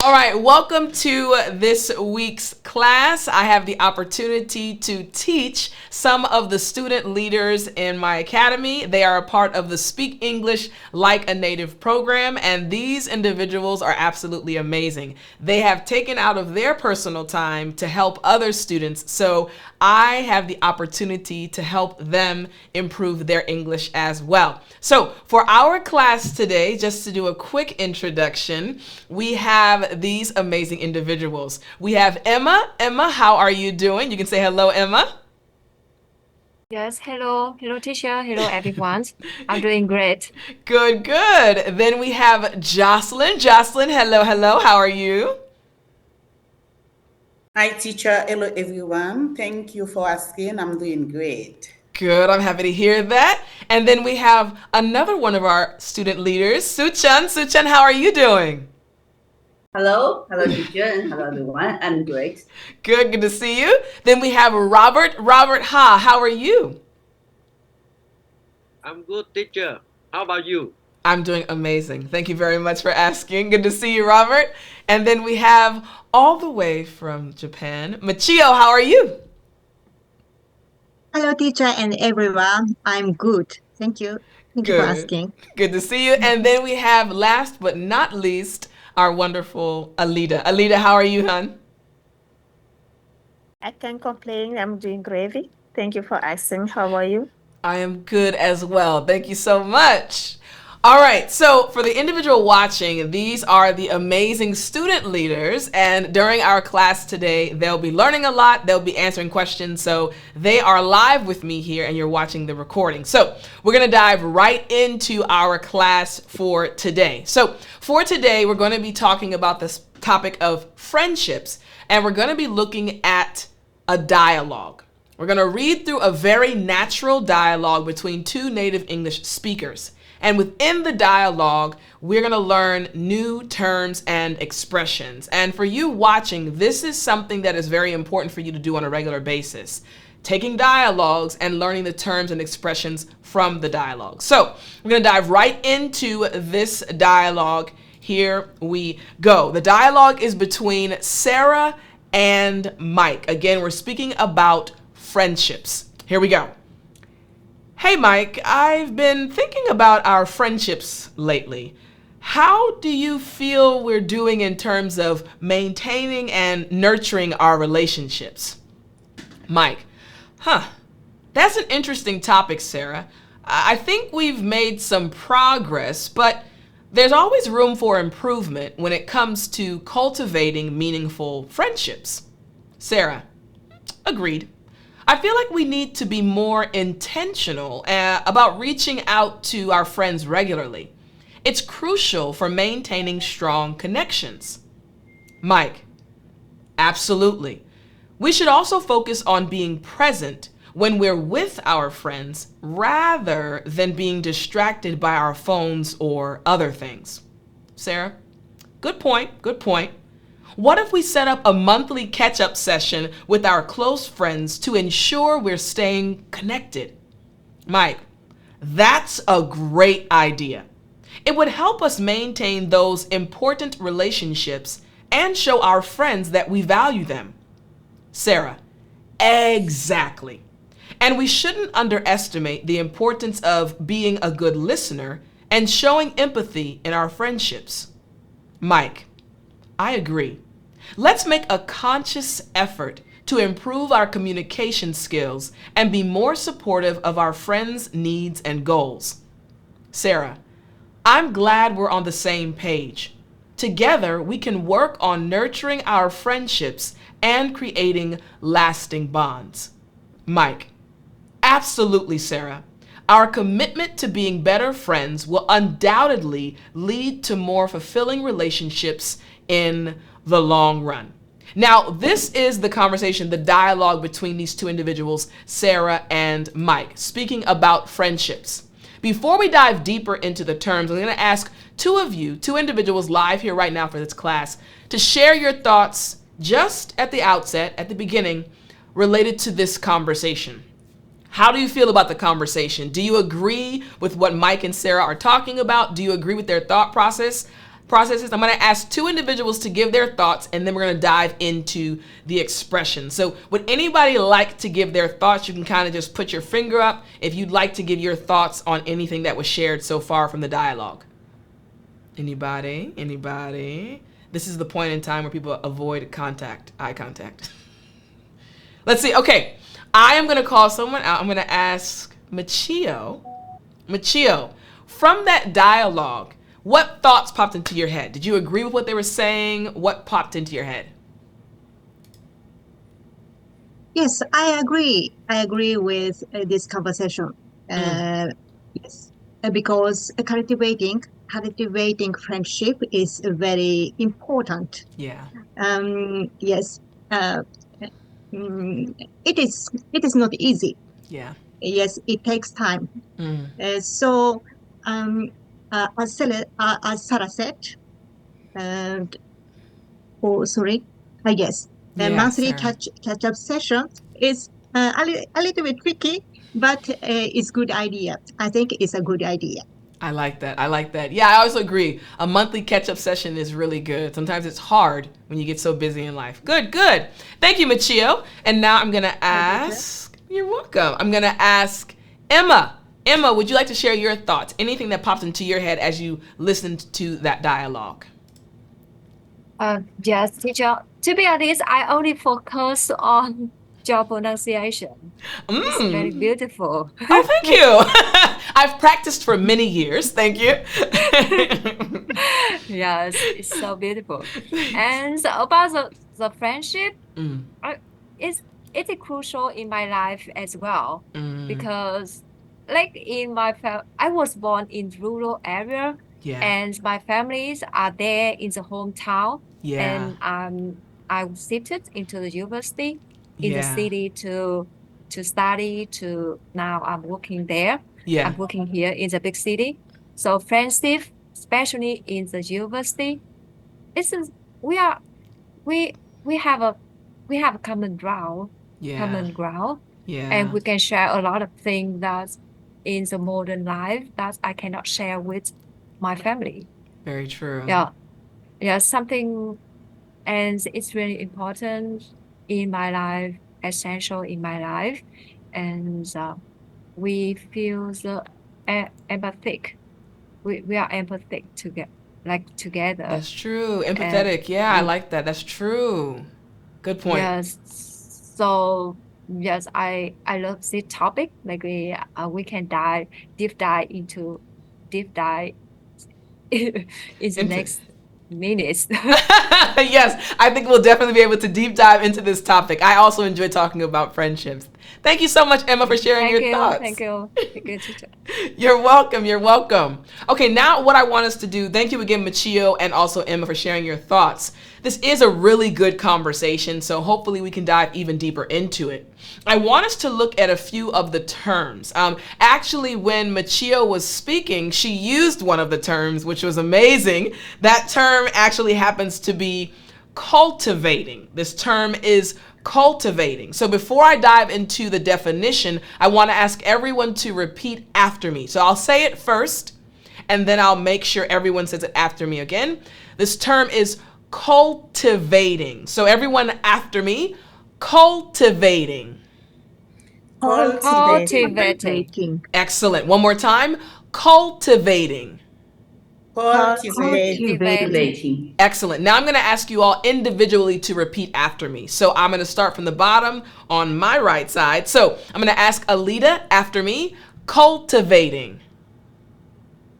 All right, welcome to this week's class. I have the opportunity to teach some of the student leaders in my academy. They are a part of the Speak English Like a Native program, and these individuals are absolutely amazing. They have taken out of their personal time to help other students, so I have the opportunity to help them improve their English as well. So for our class today, just to do a quick introduction, we have these amazing individuals. We have Emma. Emma, how are you doing? You can say hello, Emma. Yes, hello. Hello, teacher. Hello, everyone. I'm doing great. Good, good. Then we have Jocelyn. Jocelyn, hello, hello. How are you? Hi, teacher. Hello, everyone. Thank you for asking. I'm doing great. Good, I'm happy to hear that. And then we have another one of our student leaders, Suchan. Suchan, how are you doing? Hello, teacher, and hello, everyone. I'm great. Good, good to see you. Then we have Robert. Robert, ha, how are you? I'm good, teacher. How about you? I'm doing amazing. Thank you very much for asking. Good to see you, Robert. And then we have all the way from Japan, Michio, how are you? Hello, teacher and everyone. I'm good. Thank you. Thank you for Good. asking. Good to see you. And then we have, last but not least, our wonderful Alida. Alida, how are you, hon? I can't complain. I'm doing great. Thank you for asking. How are you? I am good as well. Thank you so much. All right, so for the individual watching, these are the amazing student leaders, and during our class today, they'll be learning a lot, they'll be answering questions, so they are live with me here and you're watching the recording. So we're gonna dive right into our class for today. So for today, we're gonna be talking about this topic of friendships, and we're gonna be looking at a dialogue. We're gonna read through a very natural dialogue between two native English speakers. And within the dialogue, we're going to learn new terms and expressions. And for you watching, this is something that is very important for you to do on a regular basis. Taking dialogues and learning the terms and expressions from the dialogue. So we're going to dive right into this dialogue. Here we go. The dialogue is between Sarah and Mike. Again, we're speaking about friendships. Here we go. Hey Mike, I've been thinking about our friendships lately. How do you feel we're doing in terms of maintaining and nurturing our relationships? Mike, that's an interesting topic, Sarah. I think we've made some progress, but there's always room for improvement when it comes to cultivating meaningful friendships. Sarah, agreed. I feel like we need to be more intentional about reaching out to our friends regularly. It's crucial for maintaining strong connections. Mike, absolutely. We should also focus on being present when we're with our friends rather than being distracted by our phones or other things. Sarah, good point, good point. What if we set up a monthly catch-up session with our close friends to ensure we're staying connected? Mike, that's a great idea. It would help us maintain those important relationships and show our friends that we value them. Sarah, exactly. And we shouldn't underestimate the importance of being a good listener and showing empathy in our friendships. Mike, I agree. Let's make a conscious effort to improve our communication skills and be more supportive of our friends' needs and goals. Sarah, I'm glad we're on the same page. Together, we can work on nurturing our friendships and creating lasting bonds. Mike, absolutely, Sarah. Our commitment to being better friends will undoubtedly lead to more fulfilling relationships in the long run. Now, this is the conversation, the dialogue between these two individuals, Sarah and Mike, speaking about friendships. Before we dive deeper into the terms, I'm going to ask two of you, two individuals live here right now for this class, to share your thoughts just at the outset, at the beginning, related to this conversation. How do you feel about the conversation? Do you agree with what Mike and Sarah are talking about? Do you agree with their thought process? processes. I'm going to ask two individuals to give their thoughts, and then we're going to dive into the expression. So would anybody like to give their thoughts? You can kind of just put your finger up if you'd like to give your thoughts on anything that was shared so far from the dialogue. Anybody? Anybody? This is the point in time where people avoid eye contact. Let's see. Okay. I am going to call someone out. I'm going to ask Machio. Machio, from that dialogue, what thoughts popped into your head? Did you agree with what they were saying? What popped into your head? Yes, I agree. I agree with this conversation. Yes, because cultivating friendship is very important. Yeah. Yes, it is not easy. Yeah. Yes, it takes time. So, as Sarah said, and yes, the monthly catch-up session is a little bit tricky, but it's good idea. I think it's a good idea. I like that. I like that. Yeah, I also agree. A monthly catch-up session is really good. Sometimes it's hard when you get so busy in life. Good, good. Thank you, Machio. And now I'm going to ask, you're welcome. I'm going to ask Emma. Emma, would you like to share your thoughts? Anything that popped into your head as you listened to that dialogue? Yes, teacher. To be honest, I only focus on your pronunciation. It's very beautiful. Oh, thank you. I've practiced for many years. Thank you. Yes, it's so beautiful. And about the friendship, it's crucial in my life as well, because like in my I was born in rural area, and my families are there in the hometown, and I was shifted into the university in the city to study. Now I'm working there. I'm working here in the big city. So friendship, especially in the university, we have a common ground, and we can share a lot of things that in the modern life that I cannot share with my family. Very true. Something, and it's really important in my life, essential in my life, and we feel the empathic. We are empathic together. That's true. Empathetic. I like that. That's true. Good point. Yes. So yes, I love this topic. Like we can deep dive into in the next minutes. Yes, I think we'll definitely be able to deep dive into this topic. I also enjoy talking about friendships. Thank you so much, Emma, for sharing your thoughts. Thank you. Thank you, teacher. You're welcome. You're welcome. Okay, now what I want us to do, thank you again, Machio, and also Emma, for sharing your thoughts. This is a really good conversation, so hopefully we can dive even deeper into it. I want us to look at a few of the terms. Actually, when Machio was speaking, she used one of the terms, which was amazing. That term actually happens to be cultivating. This term is cultivating. So before I dive into the definition, I want to ask everyone to repeat after me. So I'll say it first, and then I'll make sure everyone says it after me again. This term is cultivating. So everyone after me, cultivating. Cultivating. Excellent. One more time. Cultivating. Cultivating. Excellent. Now I'm going to ask you all individually to repeat after me. So I'm going to start from the bottom on my right side. So I'm going to ask Alita after me. Cultivating.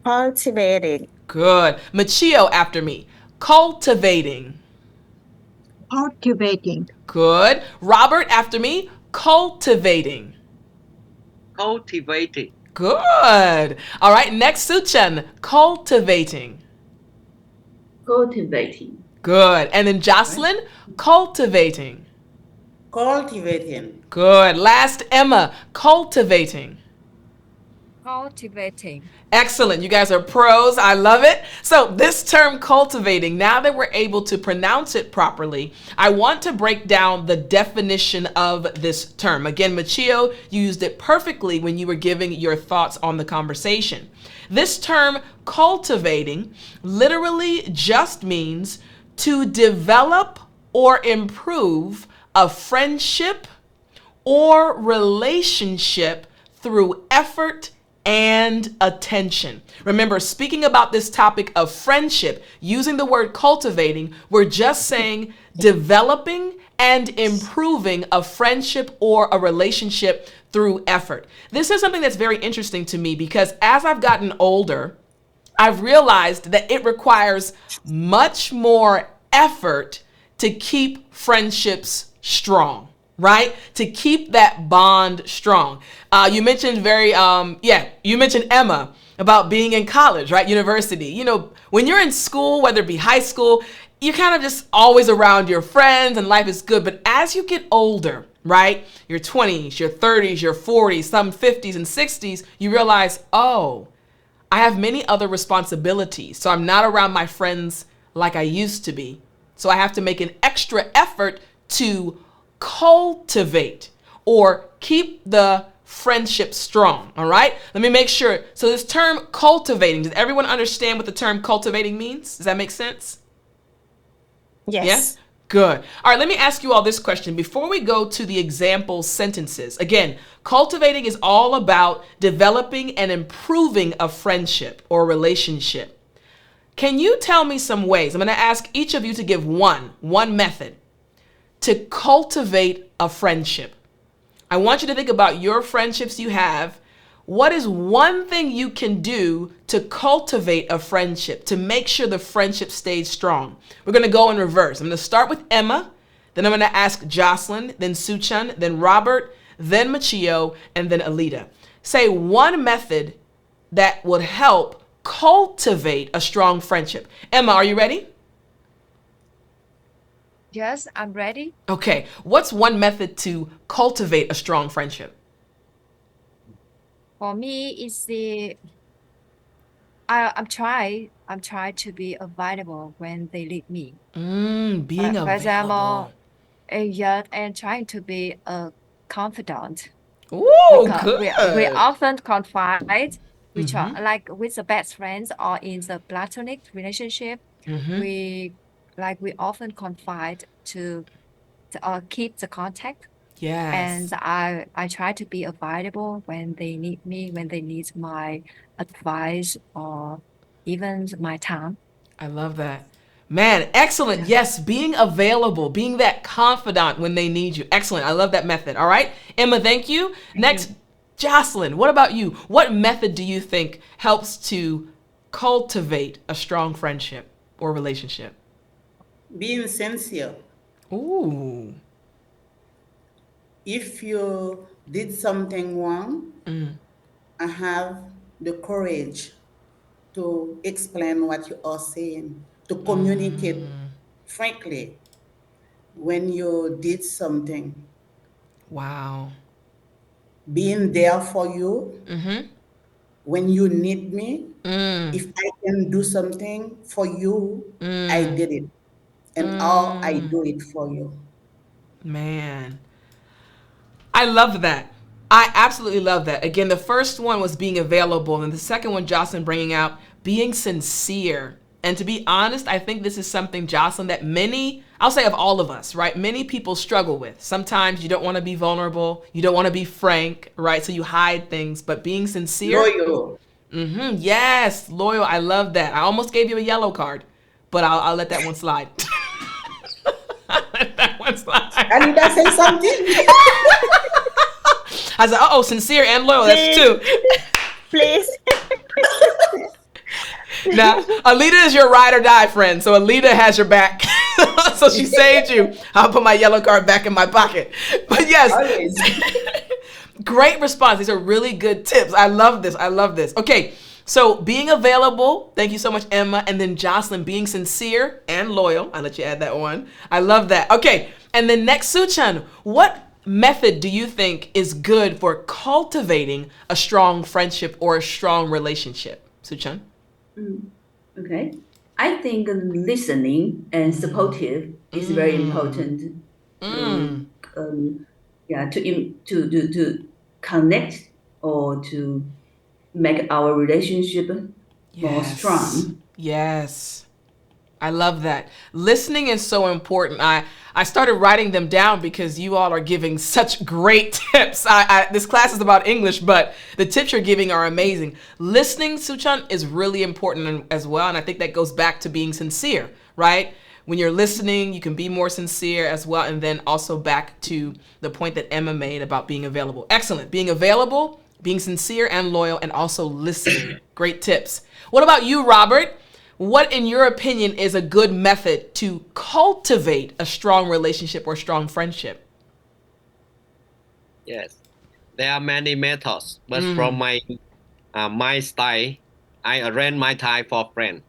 Cultivating. Good. Machio after me. Cultivating. Cultivating. Good. Robert after me. Cultivating. Cultivating. Good. All right. Next, Suchan. Cultivating. Cultivating. Good. And then Jocelyn. Cultivating. Cultivating. Good. Last, Emma. Cultivating. Cultivating. Excellent. You guys are pros. I love it. So this term cultivating, now that we're able to pronounce it properly, I want to break down the definition of this term. Again, Machio used it perfectly when you were giving your thoughts on the conversation. This term cultivating literally just means to develop or improve a friendship or relationship through effort and attention. Remember, speaking about this topic of friendship, using the word cultivating, we're just saying developing and improving a friendship or a relationship through effort. This is something that's very interesting to me because as I've gotten older, I've realized that it requires much more effort to keep friendships strong, right? To keep that bond strong. You mentioned you mentioned Emma about being in college, right? University. You know, when you're in school, whether it be high school, you're kind of just always around your friends and life is good. But as you get older, right? Your 20s, your 30s, your 40s, some 50s and 60s, you realize, oh, I have many other responsibilities. So I'm not around my friends like I used to be. So I have to make an extra effort to cultivate or keep the friendship strong. All right. Let me make sure. So this term cultivating, does everyone understand what the term cultivating means? Does that make sense? Yes? Good. All right, let me ask you all this question before we go to the example sentences. Again, cultivating is all about developing and improving a friendship or relationship. Can you tell me some ways? I'm going to ask each of you to give one method to cultivate a friendship. I want you to think about your friendships you have. What is one thing you can do to cultivate a friendship, to make sure the friendship stays strong? We're going to go in reverse. I'm going to start with Emma, then I'm going to ask Jocelyn, then Suchan, then Robert, then Machio, and then Alita. Say one method that would help cultivate a strong friendship. Emma, are you ready? Yes, I'm ready. Okay. What's one method to cultivate a strong friendship? For me, I'm trying to be available when they need me. Being For example, available. and trying to be a confidant. Ooh, We good. often confide, which are like with the best friends or in the platonic relationship. We often confide to keep the contact. And Yes. I try to be available when they need me, when they need my advice or even my time. I love that. Man, excellent. Yes, being available, being that confidant when they need you. Excellent. I love that method. All right. Emma, thank you. Next, Jocelyn, what about you? What method do you think helps to cultivate a strong friendship or relationship? Being sincere. Ooh. If you did something wrong, I have the courage to explain what you are saying, to communicate frankly when you did something. Wow. Being there for you when you need me. If I can do something for you, I did it. And all I do it for you. Man. I love that. I absolutely love that. Again, the first one was being available, and the second one, Jocelyn, bringing out being sincere. And to be honest, I think this is something, Jocelyn, that many, I'll say of all of us, right? Many people struggle with. Sometimes you don't want to be vulnerable. You don't want to be frank, right? So you hide things, but being sincere. Loyal. Yes, loyal. I love that. I almost gave you a yellow card, but I'll let that one slide. I'll let that one slide. Anita, say something. I said, uh-oh, sincere and loyal. That's two. Please. Now, Alita is your ride or die friend, so Alita has your back. So she saved you. I'll put my yellow card back in my pocket. But yes, great response. These are really good tips. I love this. I love this. Okay, so being available. Thank you so much, Emma. And then Jocelyn, being sincere and loyal. I'll let you add that one. I love that. Okay, and then next, Suchan, what method do you think is good for cultivating a strong friendship or a strong relationship? Suchun? Okay. I think listening and supportive is very important to to connect or to make our relationship more Yes. strong. Yes. I love that. Listening is so important. I started writing them down because you all are giving such great tips. This class is about English, but the tips you're giving are amazing. Listening, Suchan, is really important as well, and I think that goes back to being sincere, right? When you're listening, you can be more sincere as well, and then also back to the point that Emma made about being available. Excellent. Being available, being sincere and loyal, and also listening. Great tips. What about you, Robert? What, in your opinion, is a good method to cultivate a strong relationship or strong friendship? Yes, there are many methods, but from my style, I arrange my time for friends.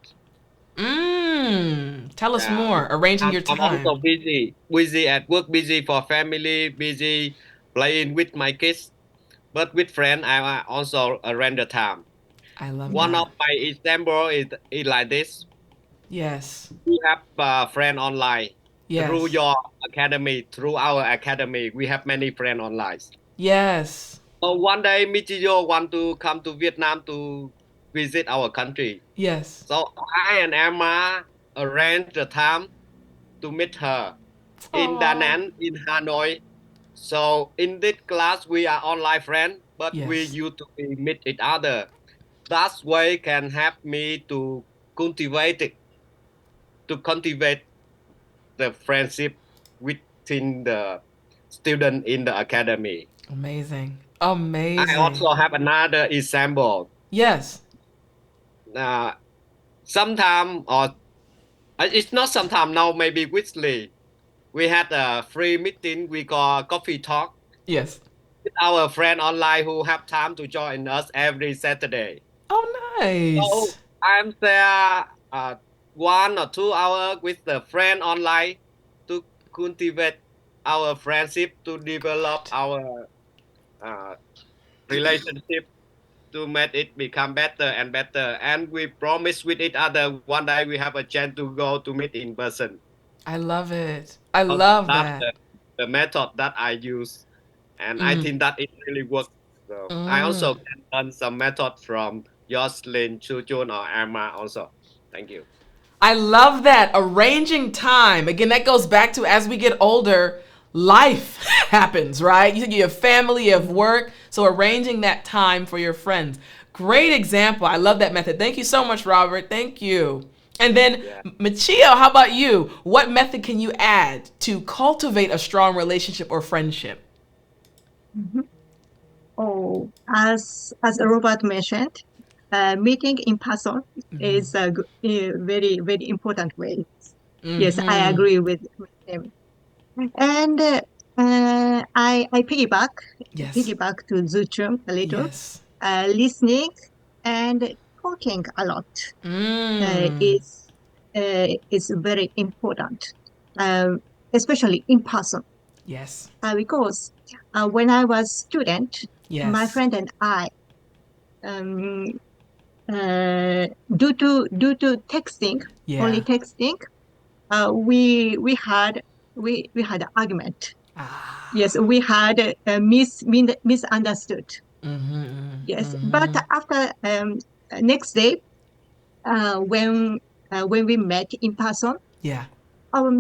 Tell us Yeah, more. Arranging your I'm time. also busy at work, busy for family, busy playing with my kids. But with friends, I also arrange the time. I love One that. of my example is like this. Yes. We have a friend online through Yes. your academy, through our academy. We have many friends online. Yes. So one day, Michiyo want to come to Vietnam to visit our country. Yes. So I and Emma arranged the time to meet her in Da Oh. Nang, in Hanoi. So in this class, we are online friends, but we Yes. used to meet each other. That way can help me to cultivate it, to cultivate the friendship within the student in the academy. Amazing. I Amazing. also have another example. Yes. Uh, Sometime or it's not sometime now, maybe weekly. We had a free meeting we call coffee talk Yes. with our friend online who have time to join us every Saturday. Oh, So nice. I'm there 1 or 2 hours with the friend online to cultivate our friendship, to develop Good. our uh, relationship, to make it become better and better. And we promise with each other one day we have a chance to go to meet in person. I love it. I So love that's that. the method that I use. And I think that it really works. So I also Mm. can learn some method from Jocelyn, Chujun, or Emma also. Thank you. I love that. Arranging time. Again, that goes back to as we get older, life happens, right? You have family, you have work. So arranging that time for your friends. Great example. I love that method. Thank you so much, Robert. Thank you. And then, Yeah. Machio, how about you? What method can you add to cultivate a strong relationship or friendship? Mhm. Oh, as Robert mentioned, meeting in person is a very very important way. Yes, I Mm-hmm. agree with him. And I Yes. piggyback to Zuchum a little. Yes. Listening and talking a lot Mm. is very important, um, especially in person. Yes. Because when I was student, my Yes. friend and I, um, due to texting, only Yeah. texting, we had an argument. Ah. Yes, we had misunderstood. Mm-hmm. Yes, but Mm-hmm. after next day, when we met in person, Yeah. our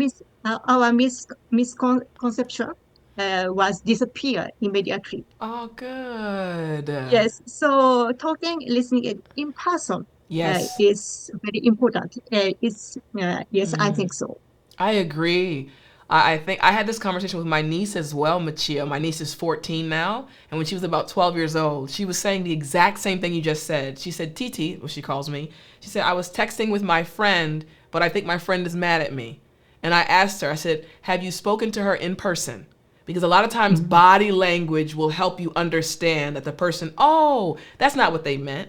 misconception was disappear immediately. Oh, good. Yes, so talking, listening in person Yes. is very important. Yes, I think so. I agree. I think I had this conversation with my niece as well, Machia. My niece is 14 now. And when she was about 12 years old, she was saying the exact same thing you just said. She said, Titi, what she calls me, she said, I was texting with my friend, but I think my friend is mad at me. And I asked her, I said, have you spoken to her in person? Because a lot of times Mhm. body language will help you understand that the person, oh, that's not what they meant.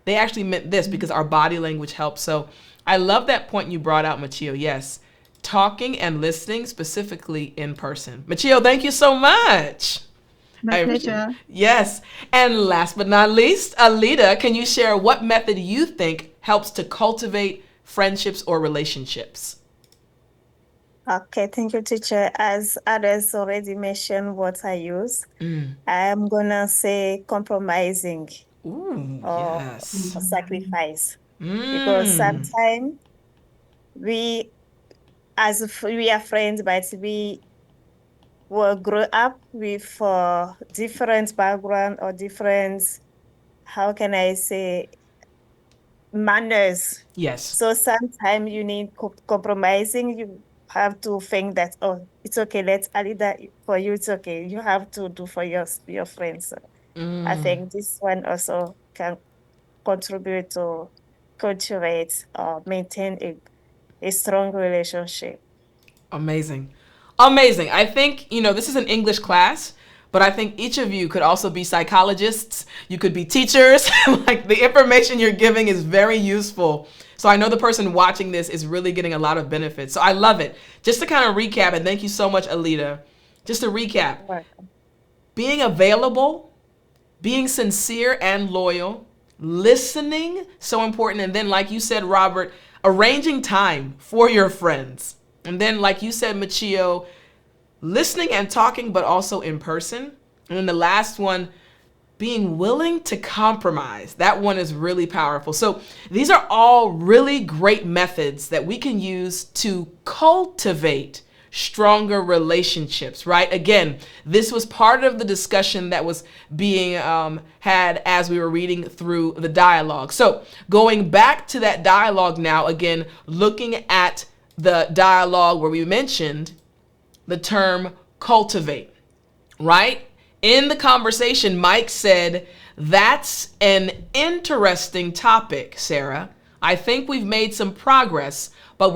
They actually meant this because our body language helps. So I love that point you brought out, Machio. Yes, talking and listening, specifically in person. Machio, thank you so much. My pleasure. Yes. And last but not least, Alida, can you share what method you think helps to cultivate friendships or relationships? Okay, thank you, teacher. As others already mentioned what I use, I'm gonna say compromising Ooh, or, yes. or sacrifice. Because sometimes we, we are friends, but we will grow up with different background or different, how can I say, manners. Yes. So sometimes you need compromising. You have to think that, oh, it's okay. Let's add that for you. It's okay. You have to do for your friends. So I think this one also can contribute to cultivate or maintain a strong relationship. Amazing. Amazing. I think, this is an English class, but I think each of you could also be psychologists. You could be teachers. Like, the information you're giving is very useful. So I know the person watching this is really getting a lot of benefits. So I love it. Just to kind of recap, and thank you so much, Alida. Just to recap, Welcome. being available, being sincere and loyal, listening, so important. And then, like you said, Robert, arranging time for your friends. And then, like you said, Machio, listening and talking, but also in person. And then the last one, being willing to compromise. That one is really powerful. So these are all really great methods that we can use to cultivate stronger relationships, right? Again, this was part of the discussion that was being had as we were reading through the dialogue. So going back to that dialogue now, again, looking at the dialogue where we mentioned the term cultivate, right? In the conversation, Mike said, that's an interesting topic, Sarah. I think we've made some progress, but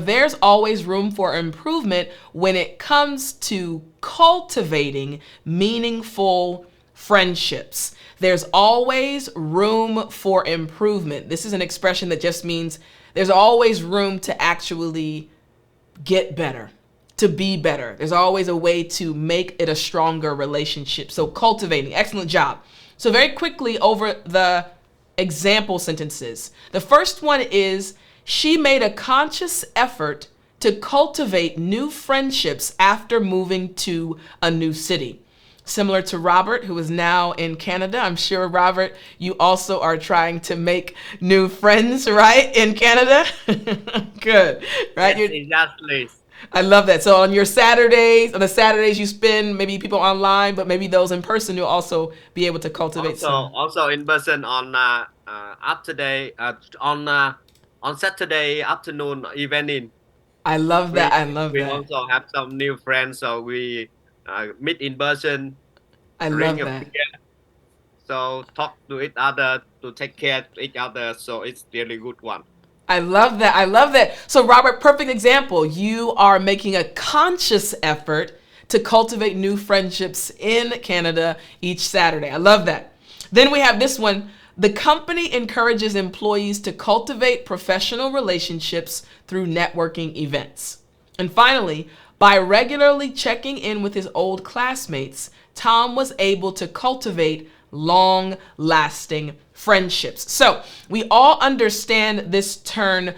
there's always room for improvement when it comes to cultivating meaningful friendships. There's always room for improvement. This is an expression that just means there's always room to actually get better, to be better. There's always a way to make it a stronger relationship. So cultivating, excellent job. So very quickly over the example sentences. The first one is, she made a conscious effort to cultivate new friendships after moving to a new city. Similar to Robert, who is now in Canada. I'm sure, Robert, you also are trying to make new friends, right, in Canada? Good, right? Yes, exactly. I love that. So on the Saturdays you spend maybe people online, but maybe those in person, you'll also be able to cultivate Also in person on after day on Saturday afternoon evening. I love that. I love We that. also have some new friends, so we meet in person, I love drink a that. beer, so talk to each other, to take care of each other. So it's really good one. I love that. I love that. So Robert, perfect example. You are making a conscious effort to cultivate new friendships in Canada each Saturday. I love that. Then we have this one. The company encourages employees to cultivate professional relationships through networking events. And finally, by regularly checking in with his old classmates, Tom was able to cultivate long-lasting friendships. So we all understand this term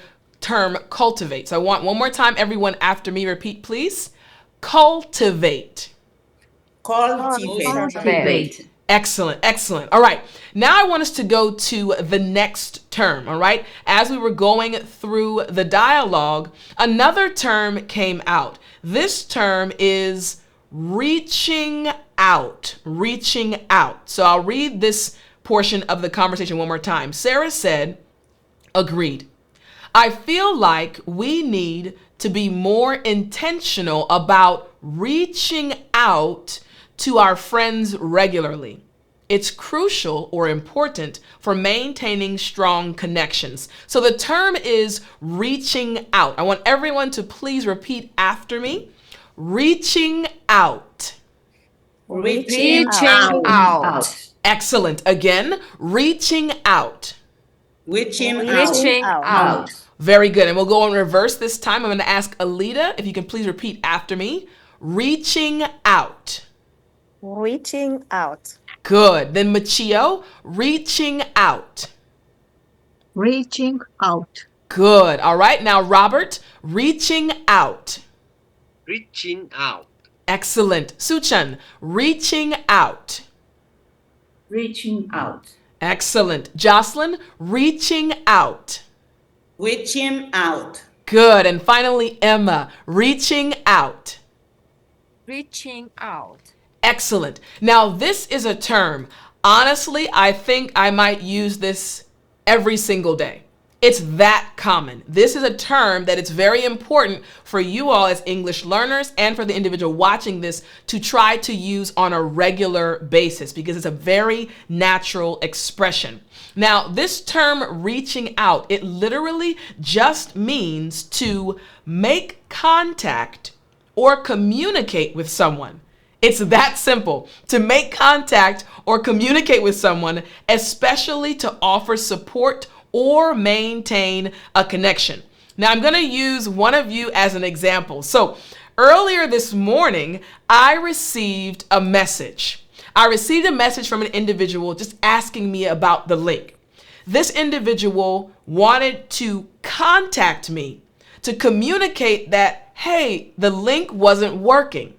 cultivate. So I want one more time, everyone after me, repeat, please. Cultivate. Cultivate. Cultivate. Excellent, excellent. All right, now I want us to go to the next term, all right? As we were going through the dialogue, another term came out. This term is reaching out, reaching out. So I'll read this portion of the conversation one more time. Sarah said, agreed. I feel like we need to be more intentional about reaching out to our friends regularly. It's crucial or important for maintaining strong connections. So the term is reaching out. I want everyone to please repeat after me. Reaching out. Reaching Reaching out. Excellent. Again, reaching out. Reaching out. Reaching out. Very good. And we'll go in reverse this time. I'm going to ask Alita if you can please repeat after me. Reaching out. Reaching out. Good. Then Machio, reaching out. Reaching out. Good. All right. Now, Robert, reaching out. Reaching out. Excellent. Suchan, reaching out. Reaching out. Excellent. Jocelyn, reaching out. Reaching out. Good. And finally, Emma, reaching out. Reaching out. Excellent. Now, this is a term. Honestly, I think I might use this every single day. It's that common. This is a term that it's very important for you all as English learners and for the individual watching this to try to use on a regular basis because it's a very natural expression. Now, this term reaching out, it literally just means to make contact or communicate with someone. It's that simple, to make contact or communicate with someone, especially to offer support or maintain a connection. Now, I'm going to use one of you as an example. So earlier this morning, I received a message. I received a message from an individual just asking me about the link. This individual wanted to contact me to communicate that, hey, the link wasn't working.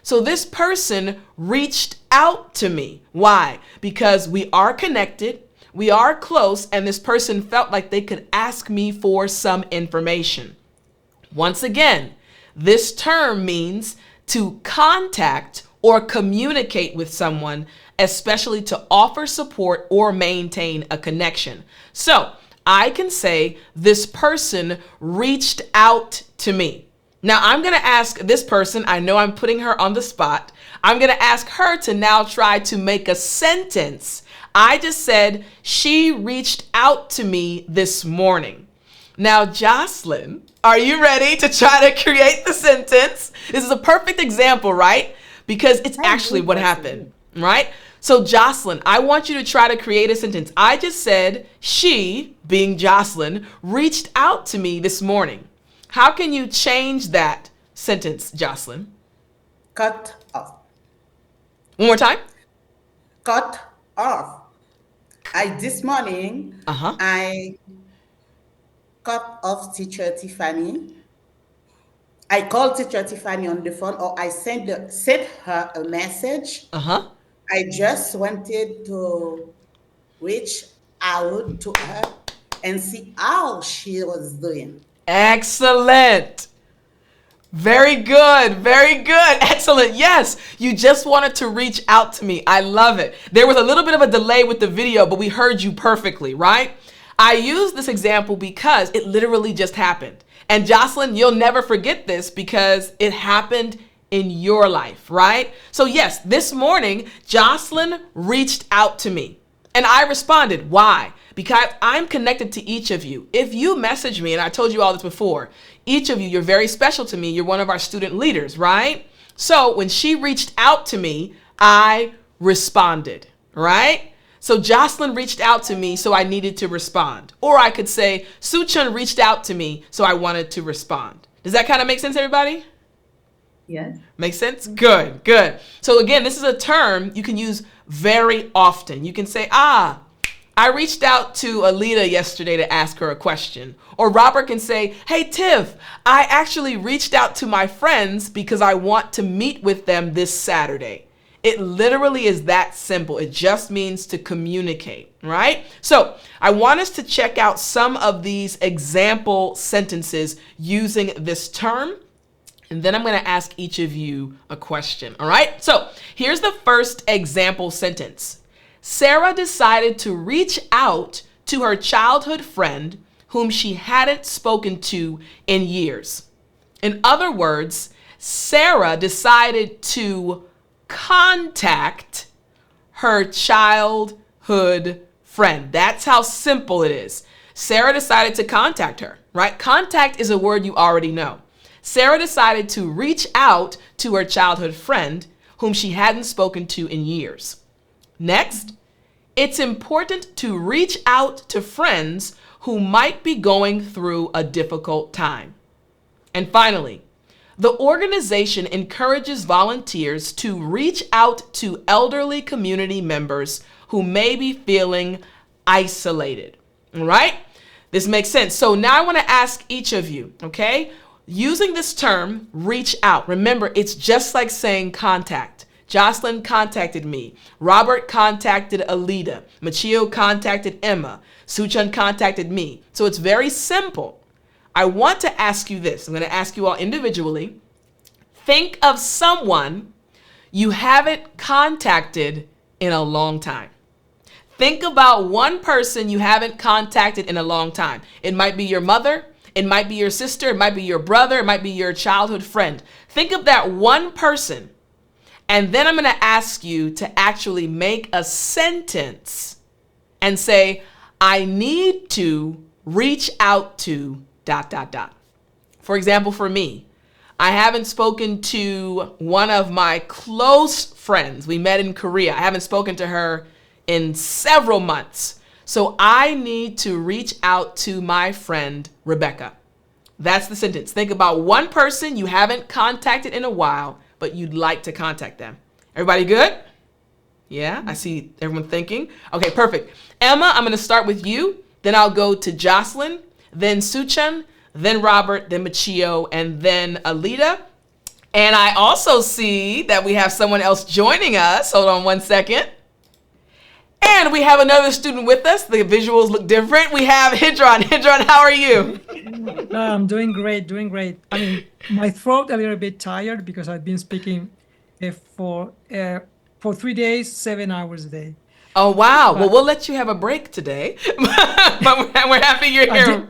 So this person reached out to me. Why? Because we are connected, we are close, and this person felt like they could ask me for some information. Once again, this term means to contact or communicate with someone, especially to offer support or maintain a connection. So I can say this person reached out to me. Now I'm going to ask this person, I know I'm putting her on the spot. I'm going to ask her to now try to make a sentence. I just said, she reached out to me this morning. Now, Jocelyn, are you ready to try to create the sentence? This is a perfect example, right? Because it's actually what happened, right? So Jocelyn, I want you to try to create a sentence. I just said, she, being Jocelyn, reached out to me this morning. How can you change that sentence, Jocelyn? Cut off. One more time. Cut off. This morning, I cut off Teacher Tiffani. I called Teacher Tiffani on the phone, or I sent her a message. I just wanted to reach out to her and see how she was doing. Excellent. Very good. Very good. Excellent. Yes, you just wanted to reach out to me. I love it. There was a little bit of a delay with the video, but we heard you perfectly, right? I use this example because it literally just happened. And Jocelyn, you'll never forget this because it happened in your life, right? So yes, this morning, Jocelyn reached out to me and I responded. Why? Because I'm connected to each of you. If you message me, and I told you all this before, each of you, you're very special to me. You're one of our student leaders, right? So when she reached out to me, I responded, right? So Jocelyn reached out to me, so I needed to respond. Or I could say, Suchun reached out to me, so I wanted to respond. Does that kind of make sense, everybody? Yes. Makes sense? Good, good. So again, this is a term you can use very often. You can say, I reached out to Alita yesterday to ask her a question. Or Robert can say, hey, Tiff, I actually reached out to my friends because I want to meet with them this Saturday. It literally is that simple. It just means to communicate, right? So I want us to check out some of these example sentences using this term. And then I'm going to ask each of you a question, all right? So here's the first example sentence. Sarah decided to reach out to her childhood friend whom she hadn't spoken to in years. In other words, Sarah decided to contact her childhood friend. That's how simple it is. Sarah decided to contact her, right? Contact is a word you already know. Sarah decided to reach out to her childhood friend whom she hadn't spoken to in years. Next, it's important to reach out to friends who might be going through a difficult time. And finally, the organization encourages volunteers to reach out to elderly community members who may be feeling isolated. All right? This makes sense. So now I want to ask each of you, okay? Using this term, reach out. Remember, it's just like saying contact. Jocelyn contacted me. Robert contacted Alida. Machio contacted Emma. Suchan contacted me. So it's very simple. I want to ask you this. I'm going to ask you all individually. Think of someone you haven't contacted in a long time. Think about one person you haven't contacted in a long time. It might be your mother. It might be your sister. It might be your brother. It might be your childhood friend. Think of that one person. And then I'm going to ask you to actually make a sentence and say, I need to reach out to ... For example, for me, I haven't spoken to one of my close friends. We met in Korea. I haven't spoken to her in several months. So I need to reach out to my friend, Rebecca. That's the sentence. Think about one person you haven't contacted in a while, but you'd like to contact them. Everybody good? Yeah, I see everyone thinking. Okay, perfect. Emma, I'm going to start with you. Then I'll go to Jocelyn, then Suchan, then Robert, then Machio, and then Alida. And I also see that we have someone else joining us. Hold on one second. And we have another student with us. The visuals look different. We have Hidron. Hidron, how are you? I'm doing great, doing great. I mean, my throat a little bit tired because I've been speaking for 3 days, 7 hours a day. Oh, wow. Well, we'll let you have a break today. But we're happy you're here.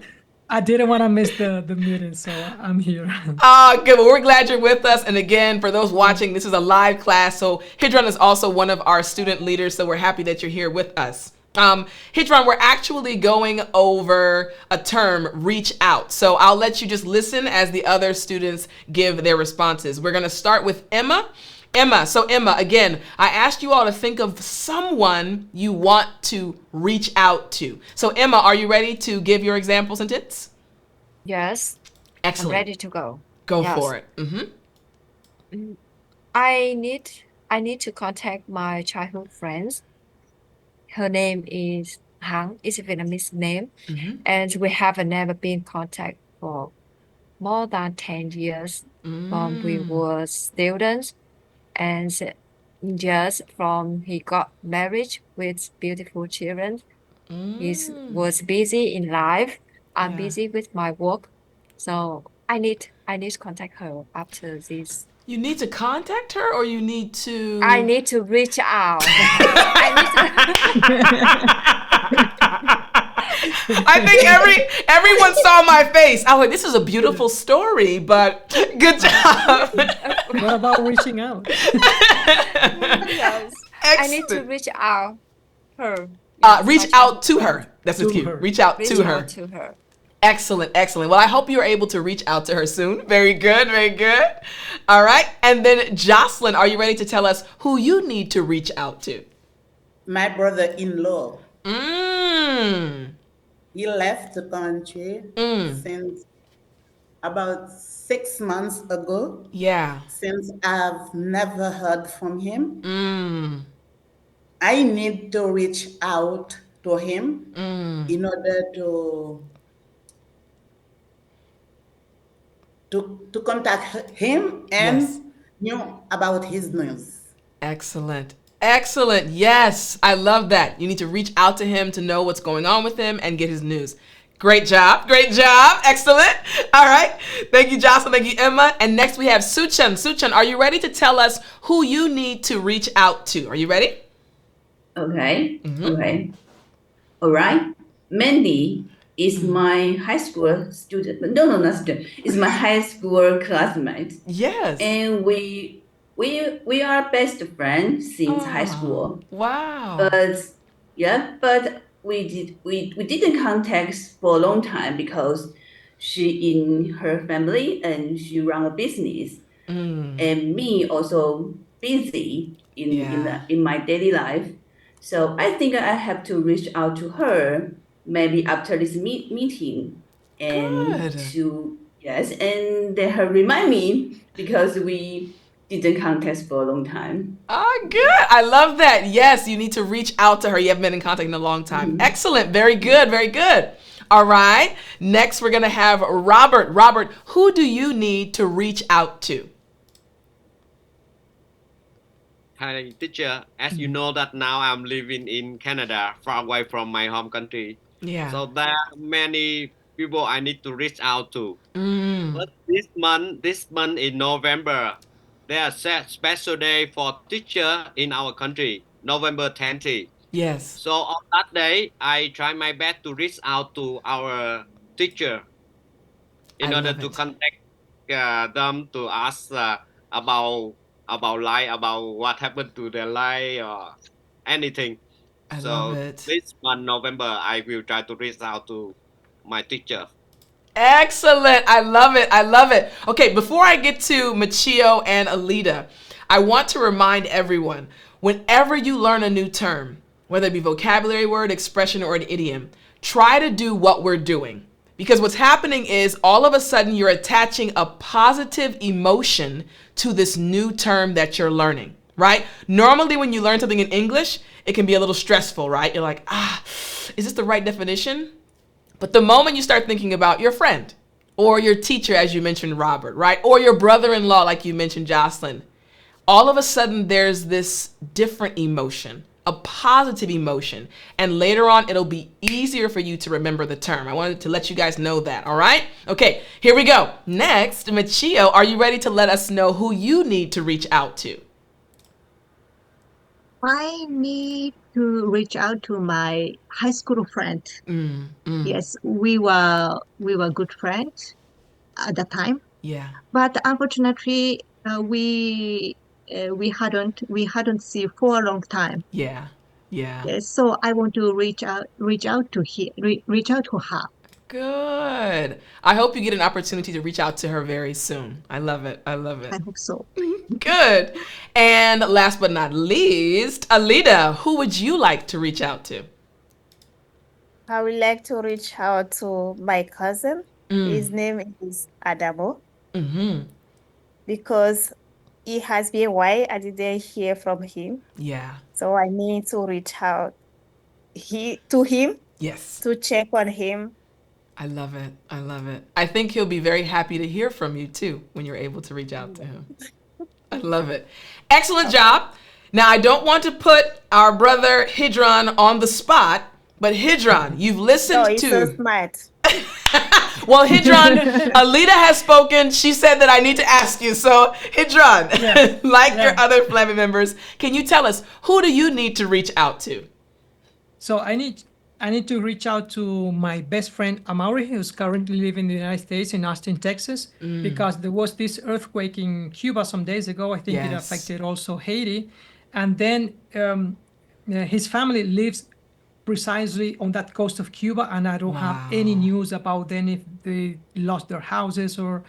I didn't want to miss the meeting, so I'm here. Good. Well, we're glad you're with us. And again, for those watching, this is a live class. So Hidron is also one of our student leaders. So we're happy that you're here with us. Hidron, we're actually going over a term, reach out. So I'll let you just listen as the other students give their responses. We're going to start with Emma. Emma, again, I asked you all to think of someone you want to reach out to. So Emma, are you ready to give your example sentence? Yes. Excellent. I'm ready to go. Go Yes. for it. Mm-hmm. I need to contact my childhood friends. Her name is Hang. It's a Vietnamese name. Mm-hmm. And we have never been in contact for more than 10 years when we were students. And just from he got married with beautiful children. He was busy in life. I'm busy with my work. So I need to contact her after this. You need to contact her, or you need to? I need to reach out. I think everyone saw my face. I was like, this is a beautiful story, but good job. What about reaching out? Yes. I need to reach out her. Reach out to her. That's what's cute. Reach out to her. To her. Excellent, excellent. Well, I hope you're able to reach out to her soon. Very good, very good. All right. And then Jocelyn, are you ready to tell us who you need to reach out to? My brother-in-law. Mm. He left the country since about 6 months ago. Yeah. Since I've never heard from him. I need to reach out to him in order to contact him and know about his news. Excellent. Excellent. Yes, I love that. You need to reach out to him to know what's going on with him and get his news. Great job. Great job. Excellent. All right. Thank you, Jocelyn. Thank you, Emma. And next we have Suchan. Suchan, are you ready to tell us who you need to reach out to? Are you ready? Okay. Okay. All right. Mandy is my high school student. No, not student. It's my high school classmate. Yes. And we are best friends since high school. Wow. But we didn't contact for a long time because she in her family and she run a business. And me also busy in my daily life. So I think I have to reach out to her maybe after this meeting, and Good. and they have remind me because we didn't contact for a long time. Oh, good. I love that. Yes, you need to reach out to her. You haven't been in contact in a long time. Mhm. Excellent. Very good. Very good. All right. Next, we're going to have Robert. Robert, who do you need to reach out to? Hi, teacher. As you know that now I'm living in Canada, far away from my home country. Yeah. So there are many people I need to reach out to. Mm. But this month in November, there is a special day for teacher in our country, November 20th. Yes. So on that day, I try my best to reach out to our teacher I in order love to it. contact them to ask about life, about what happened to their life or anything. I love So it. this month November, I will try to reach out to my teacher. Excellent. I love it. I love it. Okay, before I get to Machio and Alita, I want to remind everyone, whenever you learn a new term, whether it be vocabulary word, expression, or an idiom, try to do what we're doing. Because what's happening is all of a sudden you're attaching a positive emotion to this new term that you're learning, right? Normally when you learn something in English, it can be a little stressful, right? You're like, is this the right definition? But the moment you start thinking about your friend or your teacher, as you mentioned, Robert, right? Or your brother-in-law, like you mentioned, Jocelyn, all of a sudden there's this different emotion, a positive emotion. And later on, it'll be easier for you to remember the term. I wanted to let you guys know that, all right? Okay, here we go. Next, Machio, are you ready to let us know who you need to reach out to? I need to reach out to my high school friend. Yes, we were good friends at the time, Yeah, but unfortunately, we hadn't seen for a long time. yeah, yeah. Yes, so I want to reach out to her. Good. I hope you get an opportunity to reach out to her very soon. I love it. I love I it. hope so. Good. And last but not least, Alida, who would you like to reach out to? I would like to reach out to my cousin. His name is Adamo Mm-hmm. because it has been a while I didn't hear from him. Yeah. So I need to reach out to him Yes. to check on him. I love it. I love it. I think he'll be very happy to hear from you too when you're able to reach out to him. I love it. Excellent job. Now, I don't want to put our brother Hidron on the spot, but Hidron, you've No, listened he's so to. smart. Well, Hidron, Alita has spoken. She said that I need to ask you. So, Hidron, Yeah. like Yeah. your other family members, can you tell us who do you need to reach out to? So I need to reach out to my best friend Amaury, who's currently living in the United States in Austin, Texas, because there was this earthquake in Cuba some days ago. I think it Yes. affected also Haiti, and then his family lives precisely on that coast of Cuba, and I don't have any Wow. news about them if they lost their houses or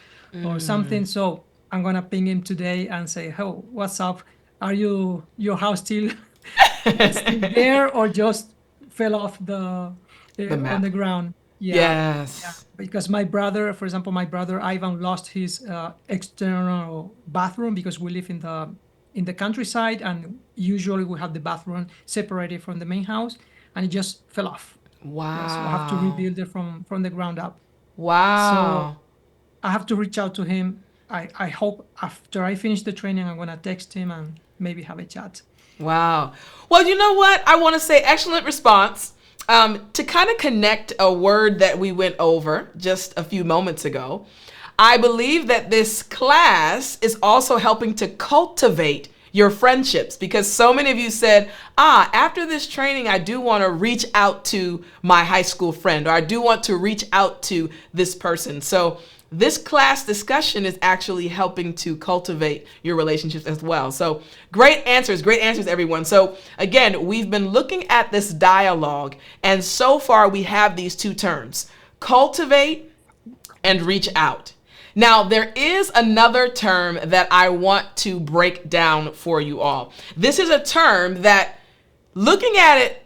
something. So I'm gonna ping him today and say, "Oh, what's up? Are your house still still there or just fell off The on the map. ground?" Yeah, Yes. because my brother, for example, my brother Ivan lost his external bathroom because we live in the countryside, and usually we have the bathroom separated from the main house, and it just fell off. Yeah, so I have to Wow. rebuild it from the ground up. So Wow. I have to reach out to him. I hope after I finish the training, I'm gonna text him and maybe have a chat. Wow. Well, you know what? I want to say excellent response. To kind of connect a word that we went over just a few moments ago, I believe that this class is also helping to cultivate your friendships because so many of you said, after this training, I do want to reach out to my high school friend or I do want to reach out to this person. So this class discussion is actually helping to cultivate your relationships as well. So great answers, everyone. So again, we've been looking at this dialogue, and so far we have these two terms, cultivate and reach out. Now, there is another term that I want to break down for you all. This is a term that, looking at it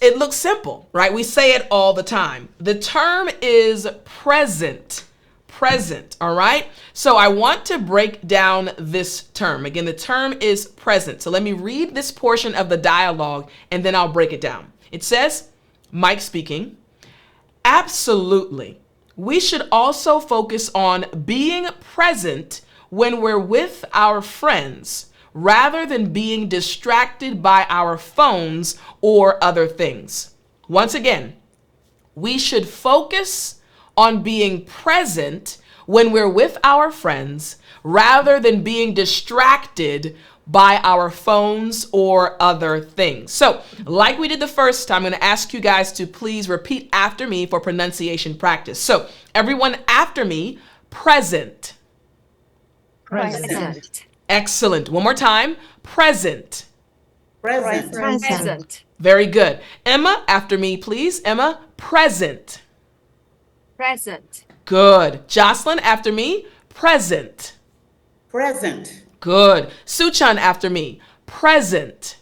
it looks simple, right? We say it all the time. The term is present. Present, all right? So I want to break down this term. Again, the term is present. So let me read this portion of the dialogue and then I'll break it down. It says, Mike speaking, absolutely. We should also focus on being present when we're with our friends rather than being distracted by our phones or other things. Once again, we should focus on being present when we're with our friends rather than being distracted by our phones or other things. So, like we did the first time, I'm going to ask you guys to please repeat after me for pronunciation practice. So, everyone after me, present. Present. Excellent. One more time, present. Present. Present. Very good. Emma, after me, please. Emma, present. Present. Good. Jocelyn, after me, present. Present. Good. Suchan, after me, present.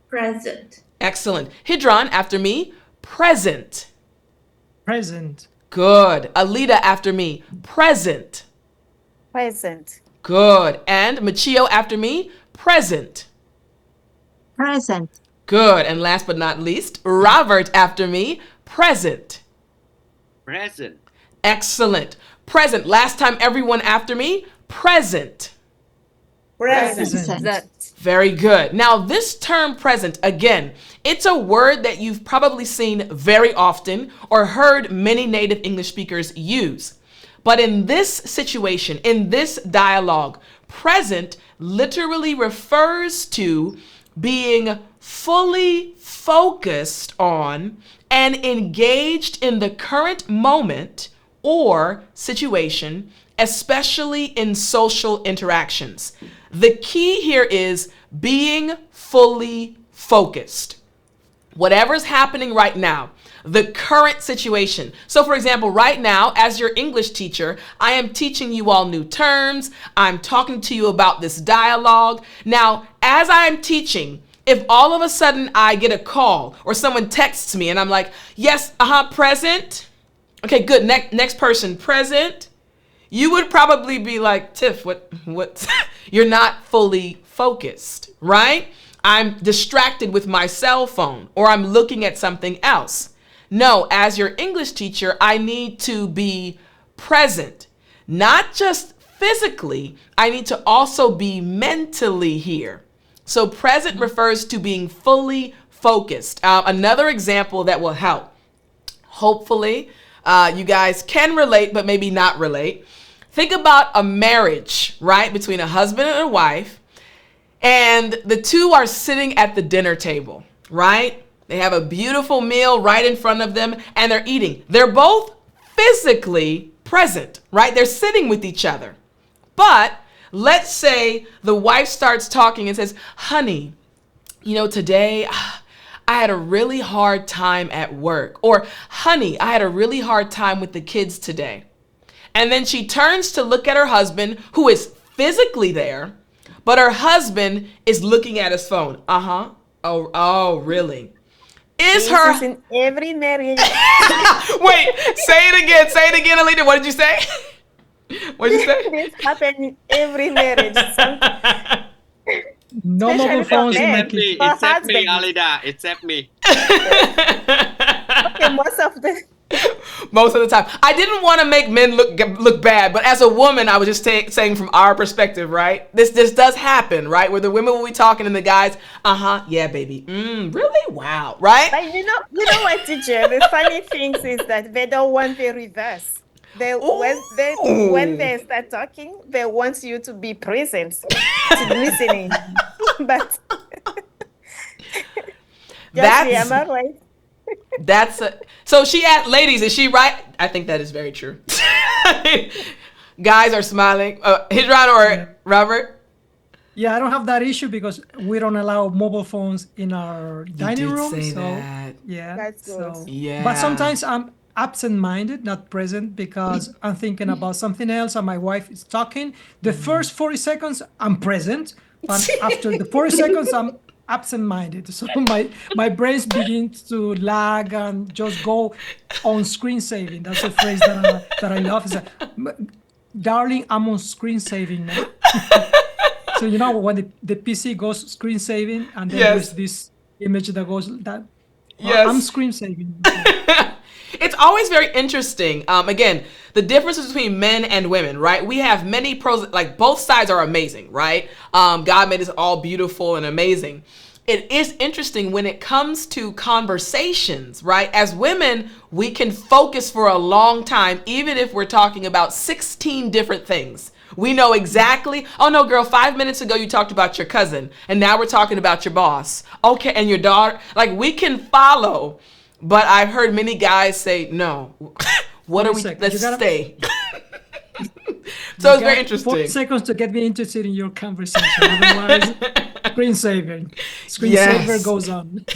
Present. Excellent. Hidron, after me, present. Present. Good. Alida, after me, present. Present. Good. And Machio, after me, present. Present. Good. And last but not least, Robert, after me, present. Present. Excellent. Present. Last time, everyone after me, present. Present. Present. Very good. Now, this term present, again, it's a word that you've probably seen very often or heard many native English speakers use. But in this situation, in this dialogue, present literally refers to being fully focused on and engaged in the current moment or situation, especially in social interactions. The key here is being fully focused. Whatever's happening right now, the current situation. So for example, right now, as your English teacher, I am teaching you all new terms. I'm talking to you about this dialogue. Now, as I'm teaching, if all of a sudden I get a call or someone texts me and I'm like, yes, present. Okay, good. Next person, present. You would probably be like, Tiff, what? You're not fully focused, right? I'm distracted with my cell phone or I'm looking at something else. No, as your English teacher, I need to be present, not just physically, I need to also be mentally here. So present refers to being fully focused. Another example that will help. Hopefully, you guys can relate, but maybe not relate. Think about a marriage, right, between a husband and a wife, and the two are sitting at the dinner table, right? They have a beautiful meal right in front of them, and they're eating. They're both physically present, right? They're sitting with each other. But let's say the wife starts talking and says, honey, today I had a really hard time at work. Or, honey, I had a really hard time with the kids today. And then she turns to look at her husband, who is physically there, but her husband is looking at his phone. Oh, really? Is This her... is in every marriage. Wait, say it again. Say it again, Alita. What did you say? What did you say? This happens in every marriage. No mobile Especially for phones in my men. Except me, For except me, husbands. Alida, except me. Okay, most of the Most of the time. I didn't want to make men look bad, but as a woman, I was just saying from our perspective, right? This does happen, right? Where the women will be talking and the guys, yeah, baby. Really? Wow, right? But you know what, teacher? The funny thing is that they don't want the reverse. When they start talking, they want you to be present, to listening. But Josie, am I right? So she asked, ladies, is she right? I think that is very true. Guys are smiling. Hidran or Robert? Yeah, I don't have that issue because we don't allow mobile phones in our dining did room. say So that. yeah, That's good. so Yeah. But sometimes I'm absent-minded, not present, because I'm thinking about something else and my wife is talking. The first 40 seconds I'm present, but after the 40 seconds absent-minded. So my brain begins to lag and just go on screen saving. That's a phrase that I love. Is darling, I'm on screen saving now. So when the PC goes screen saving, and then there's this image that goes that I'm screen saving. It's always very interesting. Again, the differences between men and women, right? We have many pros, like both sides are amazing, right? God made us all beautiful and amazing. It is interesting when it comes to conversations, right? As women, we can focus for a long time, even if we're talking about 16 different things. We know exactly, oh no, girl, 5 minutes ago you talked about your cousin, and now we're talking about your boss. Okay, and your daughter. Like, we can follow. But I've heard many guys say, no, what are we, let's stay. So it's very interesting. 4 seconds to get me interested in your conversation. Otherwise, screensaver goes on.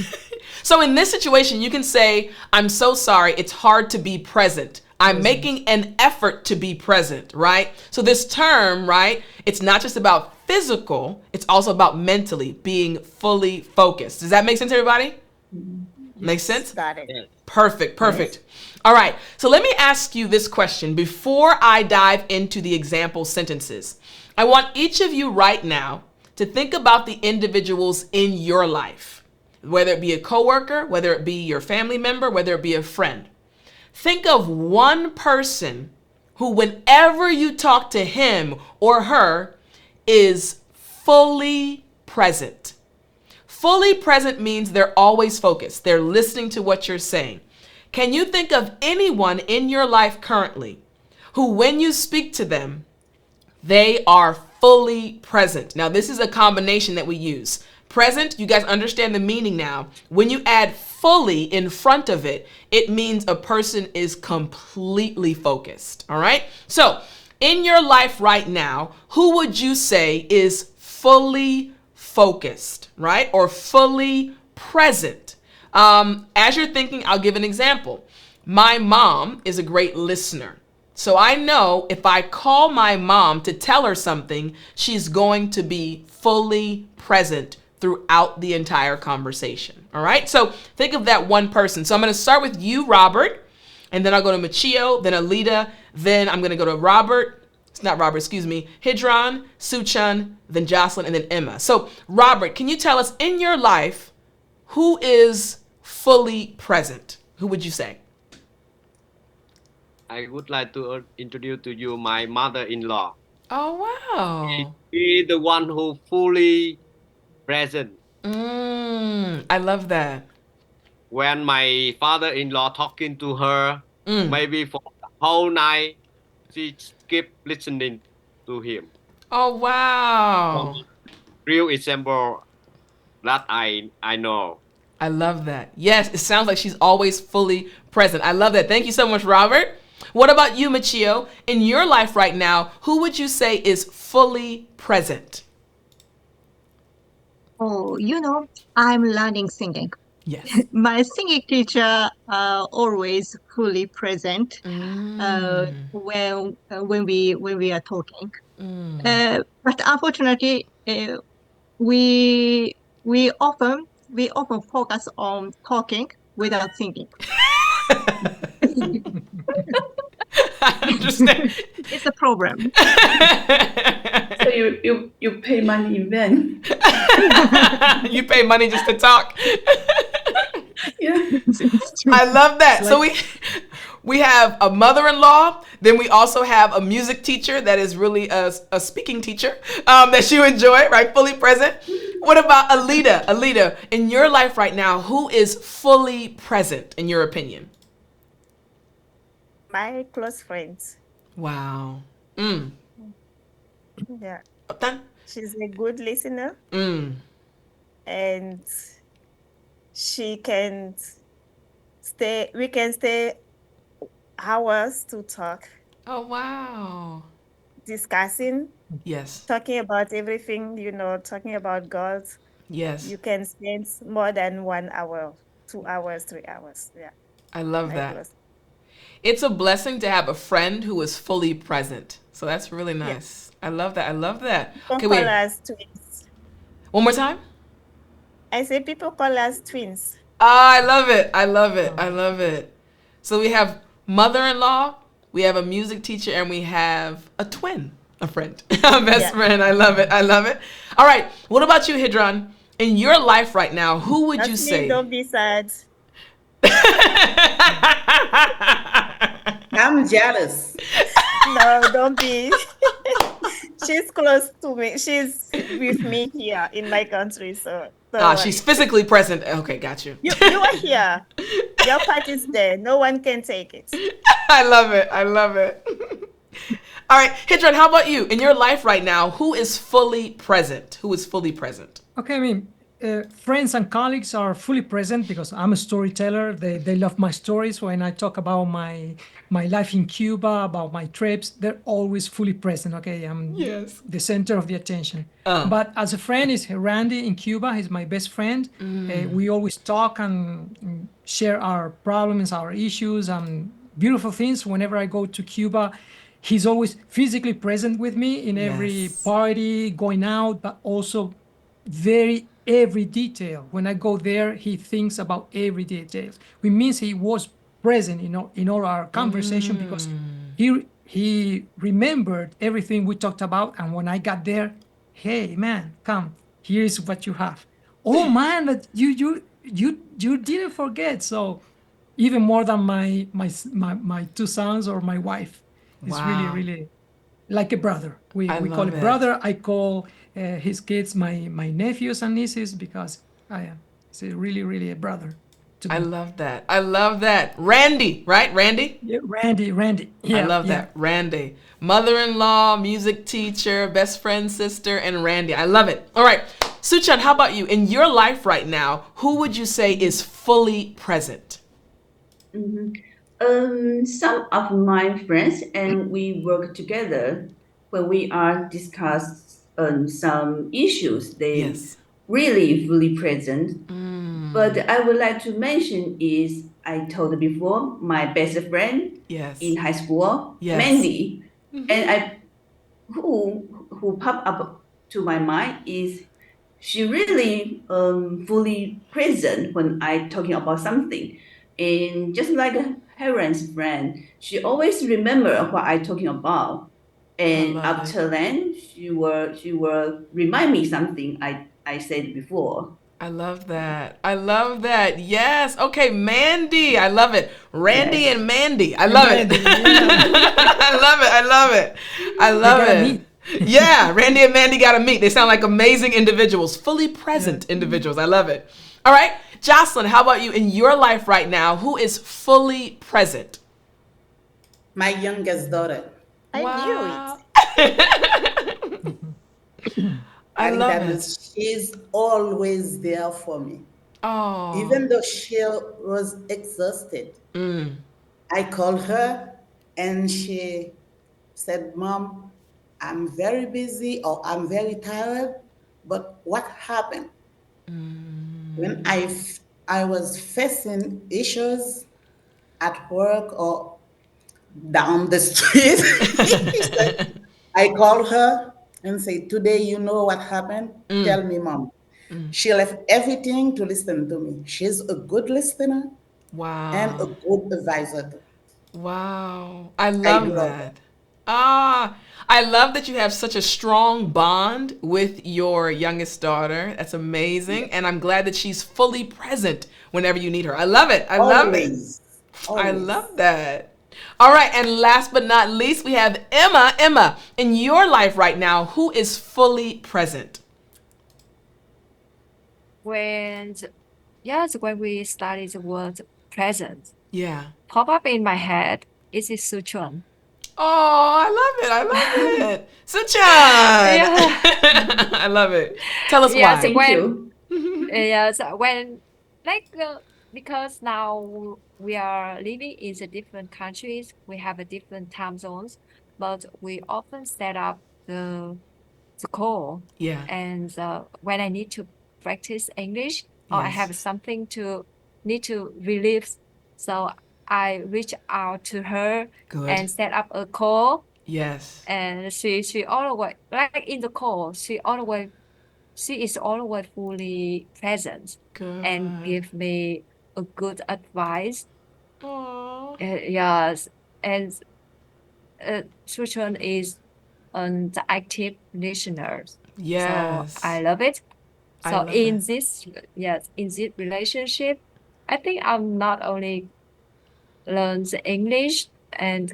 So in this situation, you can say, I'm so sorry, it's hard to be present. I'm making an effort to be present, right? So this term, right, it's not just about physical, it's also about mentally being fully focused. Does that make sense, everybody? Makes sense? Got it. Perfect. Yes. All right. So let me ask you this question before I dive into the example sentences. I want each of you right now to think about the individuals in your life, whether it be a coworker, whether it be your family member, whether it be a friend. Think of one person who, whenever you talk to him or her, is fully present. Fully present means they're always focused. They're listening to what you're saying. Can you think of anyone in your life currently who, when you speak to them, they are fully present? Now, this is a combination that we use. Present, you guys understand the meaning now. When you add fully in front of it, it means a person is completely focused. All right? So, in your life right now, who would you say is fully focused, right? Or fully present? As you're thinking, I'll give an example. My mom is a great listener. So I know if I call my mom to tell her something, she's going to be fully present throughout the entire conversation. All right? So think of that one person. So I'm going to start with you, Robert, and then I'll go to Machio, then Alita, then I'm going to go to Hidron, Suchun, then Jocelyn, and then Emma. So, Robert, can you tell us in your life who is fully present? Who would you say? I would like to introduce to you my mother-in-law. Oh, wow. She's the one who fully present. I love that. When my father-in-law talking to her, maybe for the whole night, she keep listening to him. Oh, wow. Real example that I know. I love that. Yes, it sounds like she's always fully present. I love that. Thank you so much, Robert. What about you, Machio? In your life right now, who would you say is fully present? Oh, I'm learning singing. Yes. My singing teacher always fully present when we are talking. But unfortunately, we often focus on talking without singing. I understand. It's a problem. So you pay money in vain. You pay money just to talk. Yeah. I love that. So we have a mother-in-law, then we also have a music teacher that is really a speaking teacher that you enjoy, right? Fully present. What about Alita? Alita, in your life right now, who is fully present in your opinion? My close friends. Wow. Yeah. Done. She's a good listener. And we can stay hours to talk, Oh, wow. discussing, Yes. talking about everything, talking about God. Yes. You can spend more than 1 hour, 2 hours, 3 hours. Yeah. I love My that. close. It's a blessing to have a friend who is fully present. So that's really nice. Yes. I love that. I love that. Don't Okay, call wait. us twins. One more time? I say people call us twins. Ah, I love it. I love it. I love it. So we have mother-in-law, we have a music teacher, and we have a twin, a friend, a best Yeah. friend. I love it. I love it. All right. What about you, Hidran? In your life right now, who would you Not me, say? don't be sad. I'm jealous. No, don't be. She's close to me. She's with me here in my country, so don't Ah, she's worry. physically present. Okay, got you. You are here. Your part is there. No one can take it. I love it. I love it. All right, Hidran, how about you? In your life right now, who is fully present? Who is fully present? Okay, I mean, friends and colleagues are fully present because I'm a storyteller. They love my stories. When I talk about my life in Cuba, about my trips, they're always fully present. Okay, I'm Yes. the center of the attention. But as a friend is Randy in Cuba. He's my best friend. We always talk and share our problems, our issues, and beautiful things. Whenever I go to Cuba, he's always physically present with me in every Yes. party, going out, but also every detail. When I go there, he thinks about every detail. Which means he was present in all our conversation because he remembered everything we talked about. And when I got there, hey man, come, here's what you have. Oh man, that you didn't forget. So even more than my two sons or my wife, it's really Wow. really like a brother. We I we call love it it. brother. I call his kids my nephews and nieces because I am. It's a really really a brother to I me. love that. I love that. Randy, right? Randy? Yeah, Randy. I Yeah, love yeah. that. Randy. Mother-in-law, music teacher, best friend, sister, and Randy. I love it. All right. Suchan, how about you? In your life right now, who would you say is fully present? Some of my friends and we work together when we are discuss some issues. They Yes. really fully present. But I would like to mention is I told before my best friend Yes. in high school, Yes. Mandy, and I who pop up to my mind is she really fully present when I talking about something. And just like a parent's friend, she always remember what I talking about. I And love it. after then, she will remind me something I said before. I love that. I love that. Yes. Okay, Mandy. I love it. Randy Yes. and Mandy. I And love it. Randy, yeah. I love it. I love it. I They love gotta it. meet. Yeah, Randy and Mandy got to meet. They sound like amazing individuals, fully Yeah. present individuals. I love it. All right, Jocelyn, how about you in your life right now? Who is fully present? My youngest daughter. I knew it. Wow. I I think love that it. is, she's always there for me. Oh. Even though she was exhausted, I called her and she said, Mom, I'm very busy or I'm very tired, but what happened? When I was facing issues at work or down the street, she said, I called her and said, Today you know what happened? Tell me, Mom. She left everything to listen to me. She's a good listener and a Wow. good advisor too. Wow. I I love love her. that. Ah, I love that you have such a strong bond with your youngest daughter. That's amazing. And I'm glad that she's fully present whenever you need her. I love it. I love it. Always, I always. love that. All right. And last but not least, we have Emma. Emma, in your life right now, who is fully present? When yes, when we study the word present, Yeah. pop up in my head is Sichuan. Oh, I love it. I love it. Suchan. Yeah. I love it. Tell us Yes, why. Thank when you. yes, when like because now we are living in the different countries, we have a different time zones, but we often set up the call. Yeah. And when I need to practice English or I Yes. have something to need to relieve, so I reach out to her Good. and set up a call. Yes. And she always like in the call, she always she is always fully present and Good. give me a good advice. Aw. Yes, and Suchun is the active listener. So I Yes. love it. I So love in that. this, yes, in this relationship, I think I'm not only learn the English and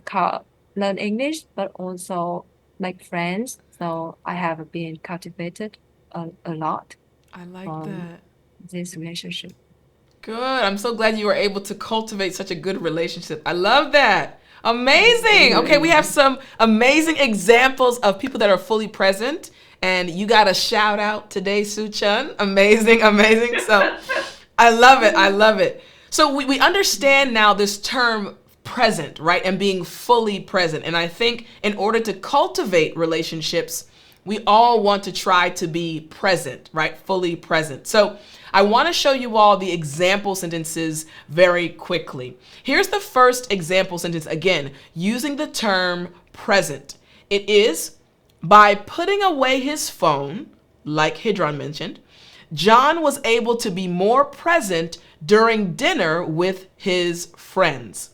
learn English, but also make friends. So I have been cultivated a lot I like from that. this relationship. Good. I'm so glad you were able to cultivate such a good relationship. I love that. Amazing. Okay, we have some amazing examples of people that are fully present. And you got a shout out today, Soo Chun. Amazing, amazing. So I love it. I love it. So we understand now this term present, right? And being fully present. And I think in order to cultivate relationships, we all want to try to be present, right? Fully present. So I want to show you all the example sentences very quickly. Here's the first example sentence, again, using the term present. It is, by putting away his phone, like Hidron mentioned, John was able to be more present during dinner with his friends.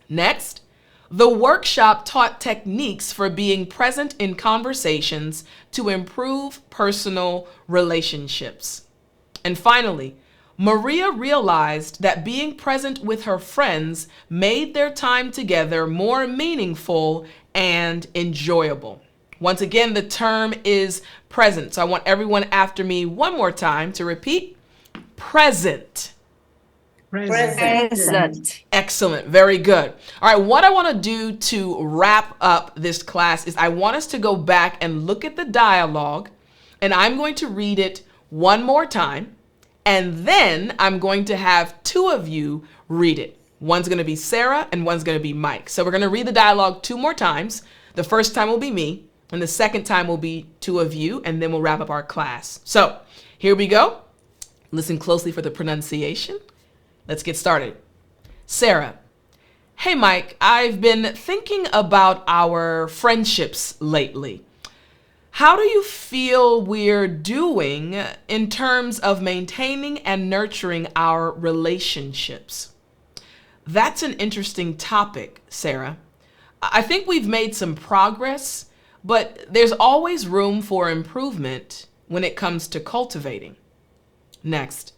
Next, the workshop taught techniques for being present in conversations to improve personal relationships. And finally, Maria realized that being present with her friends made their time together more meaningful and enjoyable. Once again, the term is present. So I want everyone after me one more time to repeat present. Present. Present. Excellent. Very good. All right. What I want to do to wrap up this class is I want us to go back and look at the dialogue, and I'm going to read it one more time. And then I'm going to have two of you read it. One's going to be Sarah and one's going to be Mike. So we're going to read the dialogue two more times. The first time will be me, and the second time will be two of you, and then we'll wrap up our class. So here we go. Listen closely for the pronunciation. Let's get started. Sarah. Hey, Mike, I've been thinking about our friendships lately. How do you feel we're doing in terms of maintaining and nurturing our relationships? That's an interesting topic, Sarah. I think we've made some progress, but there's always room for improvement when it comes to cultivating. Next.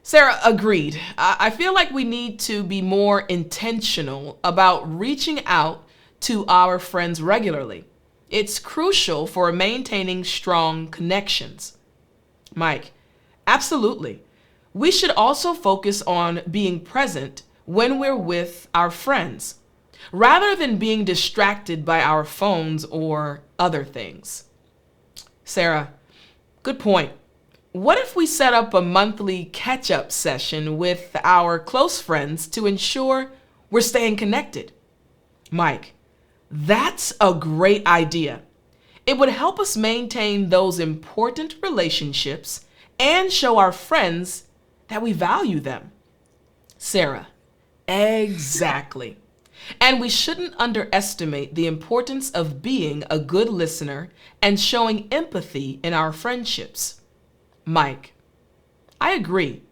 Sarah, agreed. I feel like we need to be more intentional about reaching out to our friends regularly. It's crucial for maintaining strong connections. Mike, absolutely. We should also focus on being present when we're with our friends, rather than being distracted by our phones or other things. Sarah, good point. What if we set up a monthly catch-up session with our close friends to ensure we're staying connected? Mike, that's a great idea. It would help us maintain those important relationships and show our friends that we value them. Sarah, exactly. And we shouldn't underestimate the importance of being a good listener and showing empathy in our friendships. Mike, I agree.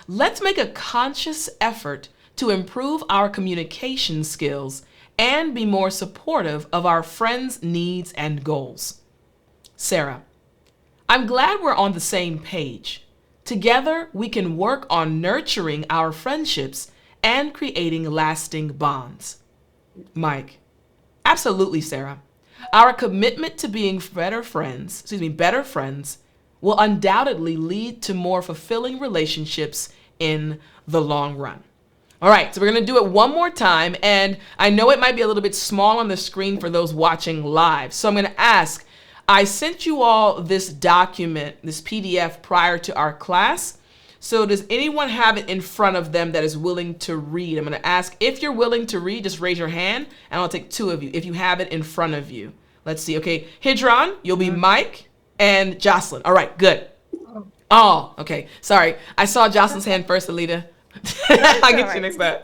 Let's make a conscious effort to improve our communication skills and be more supportive of our friends' needs and goals. Sarah, I'm glad we're on the same page. Together, we can work on nurturing our friendships and creating lasting bonds. Mike, absolutely, Sarah. Our commitment to being better friends will undoubtedly lead to more fulfilling relationships in the long run. All right, so we're going to do it one more time, and I know it might be a little bit small on the screen for those watching live. So I'm going to ask, I sent you all this document, this PDF prior to our class. So does anyone have it in front of them that is willing to read? I'm going to ask if you're willing to read, just raise your hand, and I'll take two of you if you have it in front of you. Let's see. Okay, Hidron, you'll be Mike and Jocelyn. All right, good. Oh, okay. Sorry. I saw Jocelyn's hand first, Alita. I'll get you next time.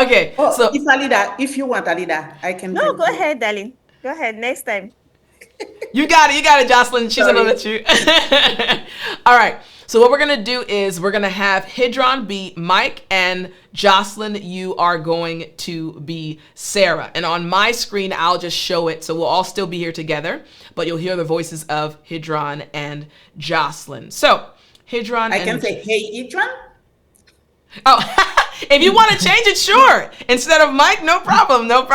Okay, Oh, so if you want, Alida, I can No, go continue. ahead, darling. Go ahead. Next time. You got it, Jocelyn. She's Sorry. gonna let you. All right. So what we're gonna do is we're gonna have Hidron be Mike, and Jocelyn, you are going to be Sarah. And on my screen, I'll just show it, so we'll all still be here together, but you'll hear the voices of Hidron and Jocelyn. So Hidron, I can say, hey, Idran. oh, if you want to change it, sure. Instead of Mike, no problem. All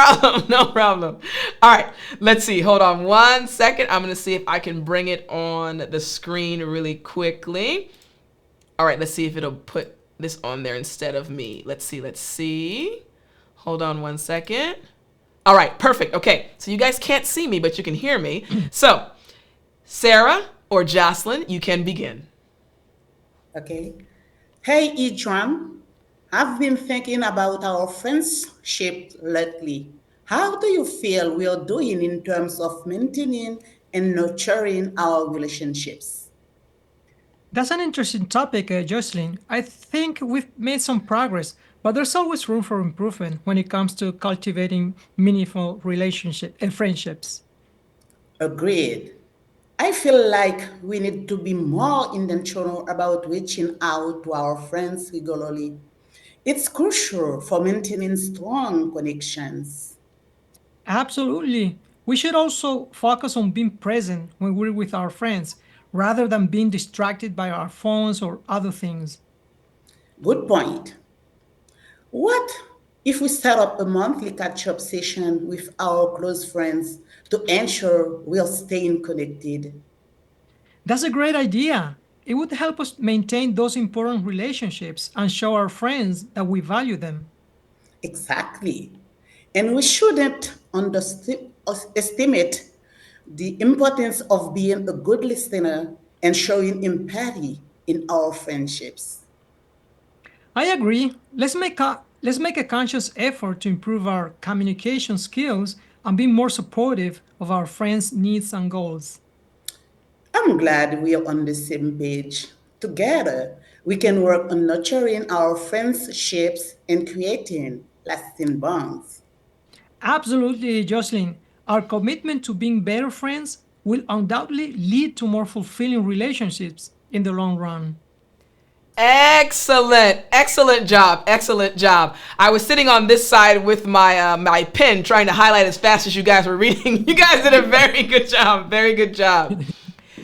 right, let's see. Hold on 1 second. I'm going to see if I can bring it on the screen really quickly. All right, let's see if it'll put this on there instead of me. Let's see. Hold on 1 second. All right, perfect. Okay, so you guys can't see me, but you can hear me. So, Sarah or Jocelyn, you can begin. Okay. Hey, Idran. I've been thinking about our friendship lately. How do you feel we are doing in terms of maintaining and nurturing our relationships? That's an interesting topic, Jocelyn. I think we've made some progress, but there's always room for improvement when it comes to cultivating meaningful relationships and friendships. Agreed. I feel like we need to be more intentional about reaching out to our friends regularly. It's crucial for maintaining strong connections. Absolutely. We should also focus on being present when we're with our friends rather than being distracted by our phones or other things. Good point. What if we set up a monthly catch up session with our close friends to ensure we are staying connected? That's a great idea. It would help us maintain those important relationships and show our friends that we value them. Exactly. And we shouldn't underestimate the importance of being a good listener and showing empathy in our friendships. I agree. Let's make a conscious effort to improve our communication skills and be more supportive of our friends' needs and goals. I'm glad we are on the same page. Together, we can work on nurturing our friendships and creating lasting bonds. Absolutely, Jocelyn. Our commitment to being better friends will undoubtedly lead to more fulfilling relationships in the long run. Excellent job. I was sitting on this side with my pen trying to highlight as fast as you guys were reading. You guys did a very good job.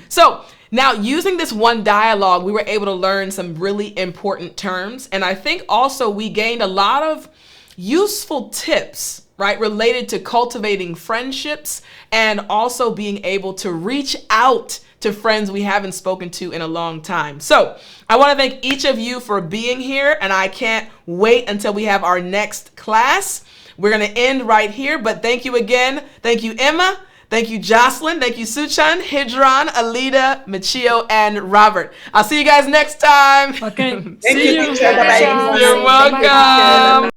So now, using this one dialogue, we were able to learn some really important terms, and I think also we gained a lot of useful tips, right, related to cultivating friendships and also being able to reach out to friends we haven't spoken to in a long time. So I want to thank each of you for being here, and I can't wait until we have our next class. We're going to end right here, but thank you again. Thank you, Emma. Thank you, Jocelyn. Thank you, Suchan, Hidron, Alida, Machio, and Robert. I'll see you guys next time. Okay, Thank see you, you. teacher. Bye-bye. You're welcome.